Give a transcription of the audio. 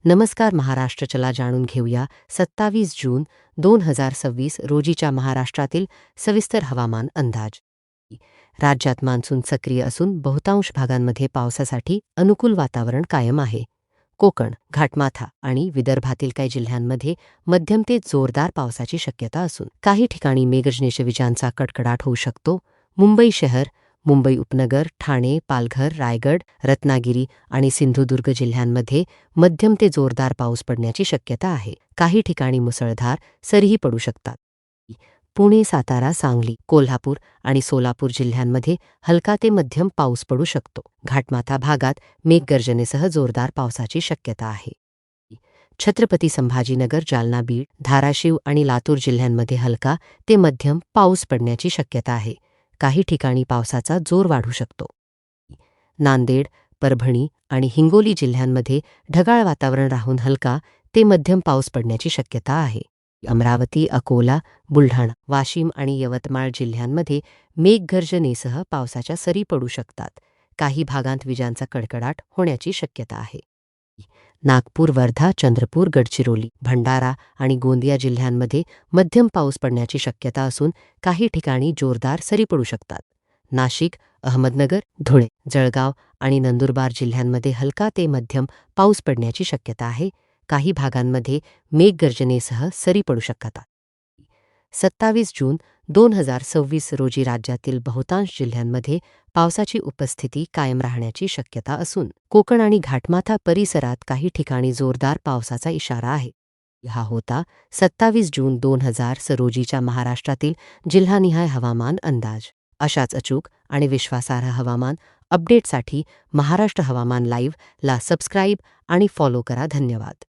नमस्कार महाराष्ट्र, चला जाणून घेऊया 27 जून 2026 रोजीच्या महाराष्ट्रातील सविस्तर हवामान अंदाज. राज्यात मान्सून सक्रिय असून बहुतांश भागांमध्ये पावसासाठी अनुकूल वातावरण कायम आहे. कोकण, घाटमाथा आणि विदर्भातील काही जिल्ह्यांमध्ये मध्यम ते जोरदार पावसाची शक्यता असून काही ठिकाणी मेघगर्जनेच्या विजांचा कडकडाट होऊ शकतो. मुंबई शहर, मुंबई उपनगर, ठाणे, पालघर, रायगड, रत्नागिरी आणि सिंधुदुर्ग जिल्ह्यांमध्ये मध्यम ते जोरदार पाऊस पडण्याची शक्यता आहे. काही ठिकाणी मुसळधार सरीही पडू शकतात. पुणे, सातारा, सांगली, कोल्हापूर आणि सोलापूर जिल्ह्यांमध्ये हलका ते मध्यम पाऊस पडू शकतो. घाटमाथा भागात मेघगर्जनेसह जोरदार पावसाची शक्यता आहे. छत्रपती संभाजीनगर, जालना, बीड, धाराशिव आणि लातूर जिल्ह्यांमध्ये हलका ते मध्यम पाऊस पडण्याची शक्यता आहे. काही ठिकाणी पावसाचा जोर वाढू शकतो. नांदेड, परभणी आणि हिंगोली जिल्ह्यांमध्ये ढगाळ वातावरण राहून हलका ते मध्यम पाऊस पडण्याची शक्यता आहे. अमरावती, अकोला, बुलढाणा, वाशिम आणि यवतमाळ जिल्ह्यांमध्ये मेघगर्जनेसह पावसाच्या सरी पडू शकतात. काही भागांत विजांचा कडकडाट होण्याची शक्यता आहे. नागपूर, वर्धा, चंद्रपूर, गडचिरोली, भंडारा आणि गोंदिया जिल्ह्यांमध्ये मध्यम पाऊस पडण्याची शक्यता असून काही ठिकाणी जोरदार सरी पडू शकतात. नाशिक, अहमदनगर, धुळे, जळगाव आणि नंदुरबार जिल्ह्यांमध्ये हलका ते मध्यम पाऊस पडण्याची शक्यता आहे. काही भागांमध्ये मेघगर्जनेसह सरी पडू शकतात. 27 जून 2026 रोजी राज्यातील बहुतांश जिल्ह्यांमध्ये पावसाची उपस्थिती कायम राहण्याची शक्यता असून कोकण आणि घाटमाथा परिसरात काही ठिकाणी जोरदार पावसाचा इशारा आहे. हा होता 27 जून 2026 रोजीच्या महाराष्ट्रातील जिल्हानिहाय हवामान अंदाज. अशाच अचूक आणि विश्वासार्ह हवामान अपडेटसाठी महाराष्ट्र हवामान लाईव्ह ला सबस्क्राईब आणि फॉलो करा. धन्यवाद.